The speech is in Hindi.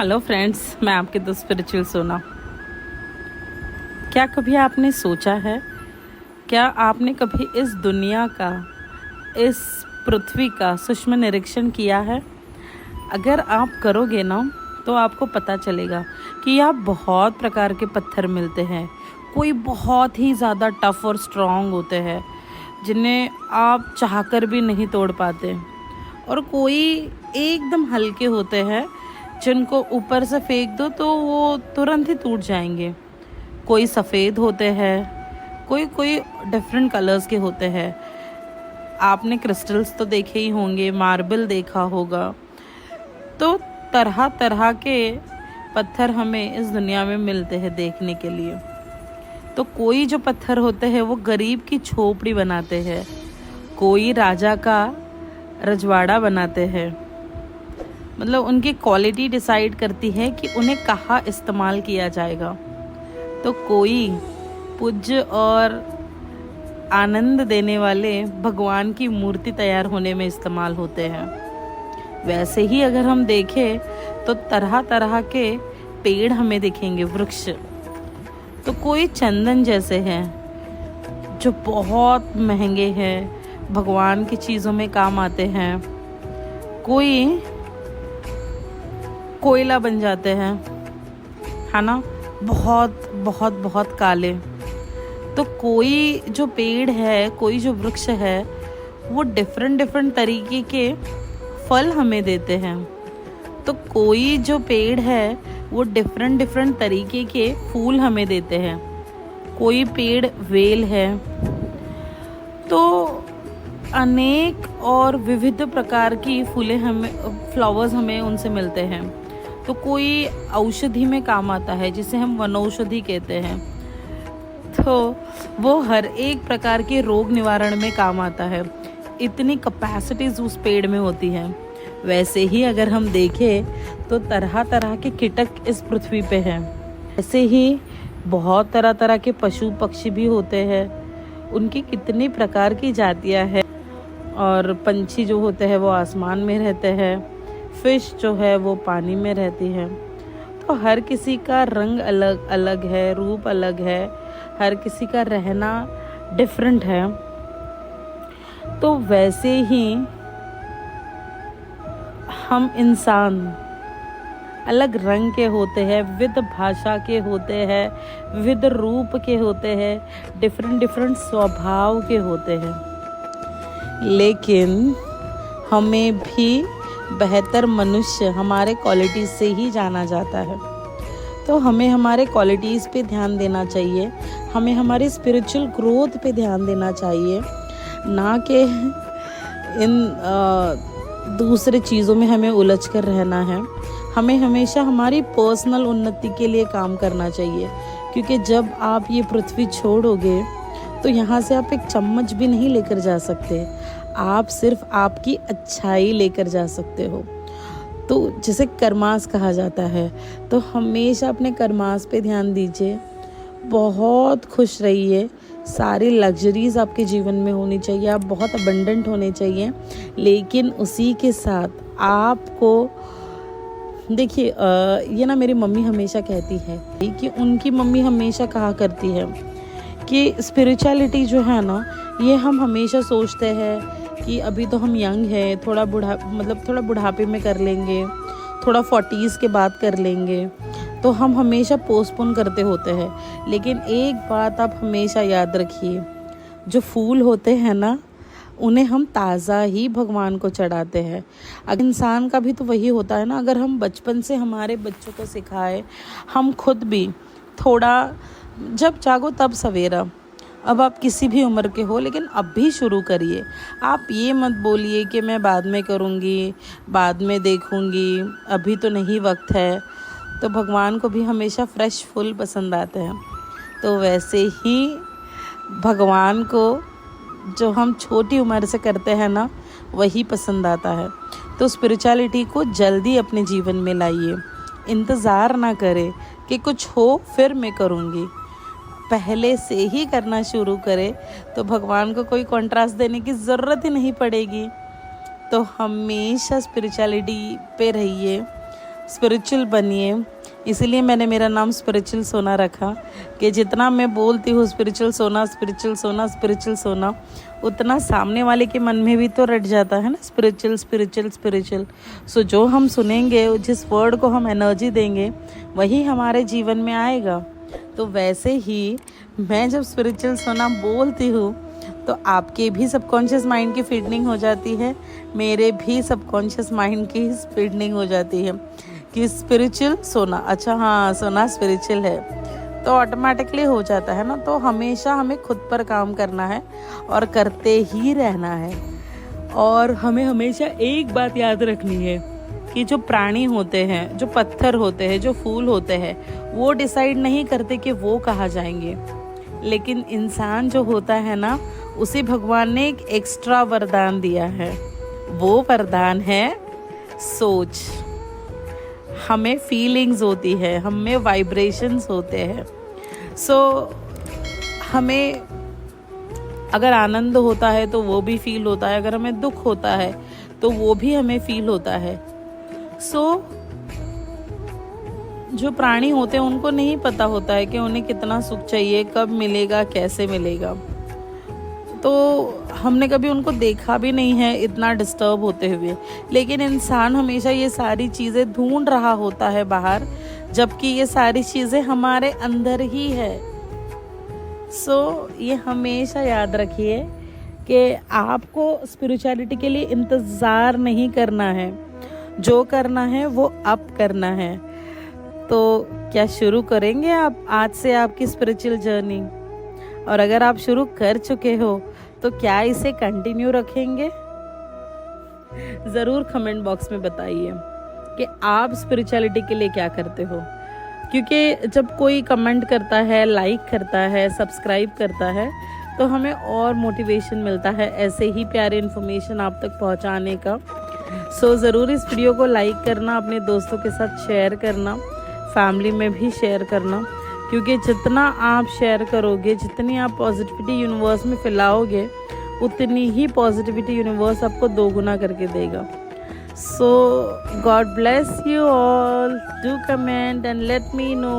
हेलो फ्रेंड्स, मैं आपकी दोस्त स्पिरिचुअल सोना। क्या कभी आपने सोचा है, क्या आपने कभी इस दुनिया का, इस पृथ्वी का सूक्ष्म निरीक्षण किया है? अगर आप करोगे ना तो आपको पता चलेगा कि यहाँ बहुत प्रकार के पत्थर मिलते हैं। कोई बहुत ही ज़्यादा टफ़ और स्ट्रॉन्ग होते हैं जिन्हें आप चाहकर भी नहीं तोड़ पाते, और कोई एकदम हल्के होते हैं जिनको ऊपर से फेंक दो तो वो तुरंत ही टूट जाएंगे। कोई सफ़ेद होते हैं, कोई कोई डिफरेंट कलर्स के होते हैं। आपने क्रिस्टल्स तो देखे ही होंगे, मार्बल देखा होगा। तो तरह तरह के पत्थर हमें इस दुनिया में मिलते हैं देखने के लिए। तो कोई जो पत्थर होते हैं वो गरीब की झोपड़ी बनाते हैं, कोई राजा का रजवाड़ा बनाते हैं। मतलब उनकी क्वालिटी डिसाइड करती है कि उन्हें कहाँ इस्तेमाल किया जाएगा। तो कोई पूज्य और आनंद देने वाले भगवान की मूर्ति तैयार होने में इस्तेमाल होते हैं। वैसे ही अगर हम देखें तो तरह तरह के पेड़ हमें दिखेंगे, वृक्ष। तो कोई चंदन जैसे हैं जो बहुत महंगे हैं, भगवान की चीज़ों में काम आते हैं। कोई कोयला बन जाते हैं, है ना, बहुत बहुत बहुत काले। तो कोई जो पेड़ है, कोई जो वृक्ष है, वो डिफरेंट डिफरेंट तरीके के फल हमें देते हैं। तो कोई जो पेड़ है वो डिफरेंट डिफरेंट तरीके के फूल हमें देते हैं। कोई पेड़ वेल है। तो अनेक और विविध प्रकार की फ्लावर्स हमें उनसे मिलते हैं। तो कोई औषधि में काम आता है जिसे हम वनौषधि कहते हैं। तो वो हर एक प्रकार के रोग निवारण में काम आता है। इतनी कैपेसिटीज उस पेड़ में होती हैं। वैसे ही अगर हम देखें तो तरह तरह के कीटक इस पृथ्वी पे हैं। ऐसे ही बहुत तरह तरह के पशु पक्षी भी होते हैं। उनकी कितनी प्रकार की जातियां हैं। और पंछी जो होते हैं वो आसमान में रहते हैं, फिश जो है वो पानी में रहती है। तो हर किसी का रंग अलग अलग है, रूप अलग है, हर किसी का रहना डिफरेंट है। तो वैसे ही हम इंसान अलग रंग के होते हैं, विविध भाषा के होते हैं, विविध रूप के होते हैं, डिफरेंट डिफरेंट स्वभाव के होते हैं। लेकिन हमें भी बेहतर मनुष्य हमारे क्वालिटीज़ से ही जाना जाता है। तो हमें हमारे क्वालिटीज़ पे ध्यान देना चाहिए, हमें हमारे स्पिरिचुअल ग्रोथ पे ध्यान देना चाहिए, ना कि इन दूसरे चीज़ों में हमें उलझ कर रहना है। हमें हमेशा हमारी पर्सनल उन्नति के लिए काम करना चाहिए, क्योंकि जब आप ये पृथ्वी छोड़ोगे तो यहाँ से आप एक चम्मच भी नहीं लेकर जा सकते। आप सिर्फ आपकी अच्छाई लेकर जा सकते हो। तो जिसे कर्मास कहा जाता है, तो हमेशा अपने कर्मास पे ध्यान दीजिए। बहुत खुश रहिए। सारी लग्जरीज आपके जीवन में होनी चाहिए, आप बहुत अबंडेंट होने चाहिए। लेकिन उसी के साथ आपको देखिए, ये ना मेरी मम्मी हमेशा कहती है कि उनकी मम्मी हमेशा कहा करती है कि स्पिरिचुअलिटी जो है ना, ये हम हमेशा सोचते हैं कि अभी तो हम यंग हैं, थोड़ा बुढ़ापे में कर लेंगे, थोड़ा 40s के बाद कर लेंगे। तो हम हमेशा पोस्टपोन करते होते हैं। लेकिन एक बात आप हमेशा याद रखिए, जो फूल होते हैं ना, उन्हें हम ताज़ा ही भगवान को चढ़ाते हैं। अगर इंसान का भी तो वही होता है ना। अगर हम बचपन से हमारे बच्चों को सिखाए, हम खुद भी थोड़ा, जब जागो तब सवेरा। अब आप किसी भी उम्र के हो, लेकिन अब भी शुरू करिए। आप ये मत बोलिए कि मैं बाद में करूँगी, बाद में देखूँगी, अभी तो नहीं वक्त है। तो भगवान को भी हमेशा फ्रेश फूल पसंद आते हैं। तो वैसे ही भगवान को जो हम छोटी उम्र से करते हैं ना, वही पसंद आता है। तो स्पिरिचुअलिटी को जल्दी अपने जीवन में लाइए। इंतज़ार ना करें कि कुछ हो फिर मैं करूँगी। पहले से ही करना शुरू करें तो भगवान को कोई कॉन्ट्रास्ट देने की ज़रूरत ही नहीं पड़ेगी। तो हमेशा स्पिरिचुअलिटी पे रहिए, स्पिरिचुअल बनिए। इसीलिए मैंने मेरा नाम स्पिरिचुअल सोना रखा कि जितना मैं बोलती हूँ स्पिरिचुअल सोना स्पिरिचुअल सोना स्पिरिचुअल सोना, उतना सामने वाले के मन में भी तो रट जाता है ना स्पिरिचुअल स्पिरिचुअल स्पिरिचुअल। सो जो हम सुनेंगे, जिस वर्ड को हम एनर्जी देंगे, वही हमारे जीवन में आएगा। तो वैसे ही मैं जब स्पिरिचुअल सोना बोलती हूँ तो आपके भी सबकॉन्शियस माइंड की फीडनिंग हो जाती है, मेरे भी सबकॉन्शियस माइंड की फीडनिंग हो जाती है कि स्पिरिचुअल सोना, अच्छा हाँ सोना स्पिरिचुअल है, तो ऑटोमेटिकली हो जाता है ना। तो हमेशा हमें खुद पर काम करना है और करते ही रहना है। और हमें हमेशा एक बात याद रखनी है कि जो प्राणी होते हैं, जो पत्थर होते हैं, जो फूल होते हैं, वो डिसाइड नहीं करते कि वो कहाँ जाएंगे, लेकिन इंसान जो होता है ना, उसे भगवान ने एक एक्स्ट्रा वरदान दिया है। वो वरदान है सोच। हमें फीलिंग्स होती है, हमें वाइब्रेशंस होते हैं। सो हमें अगर आनंद होता है तो वो भी फील होता है, अगर हमें दुख होता है तो वो भी हमें फील होता है। सो जो प्राणी होते हैं उनको नहीं पता होता है कि उन्हें कितना सुख चाहिए, कब मिलेगा, कैसे मिलेगा। तो हमने कभी उनको देखा भी नहीं है इतना डिस्टर्ब होते हुए, लेकिन इंसान हमेशा ये सारी चीज़ें ढूंढ रहा होता है बाहर, जबकि ये सारी चीज़ें हमारे अंदर ही है। सो ये हमेशा याद रखिए कि आपको स्पिरिचुअलिटी के लिए इंतज़ार नहीं करना है, जो करना है वो अब करना है। तो क्या शुरू करेंगे आप आज से आपकी स्पिरिचुअल जर्नी? और अगर आप शुरू कर चुके हो तो क्या इसे कंटिन्यू रखेंगे? ज़रूर कमेंट बॉक्स में बताइए कि आप स्पिरिचुअलिटी के लिए क्या करते हो, क्योंकि जब कोई कमेंट करता है, लाइक करता है, सब्सक्राइब करता है, तो हमें और मोटिवेशन मिलता है ऐसे ही प्यारे इन्फॉर्मेशन आप तक पहुंचाने का। सो ज़रूर इस वीडियो को लाइक करना, अपने दोस्तों के साथ शेयर करना, फैमिली में भी शेयर करना, क्योंकि जितना आप शेयर करोगे, जितनी आप पॉजिटिविटी यूनिवर्स में फैलाओगे, उतनी ही पॉजिटिविटी यूनिवर्स आपको दोगुना करके देगा। So God bless you all, do comment and let me no.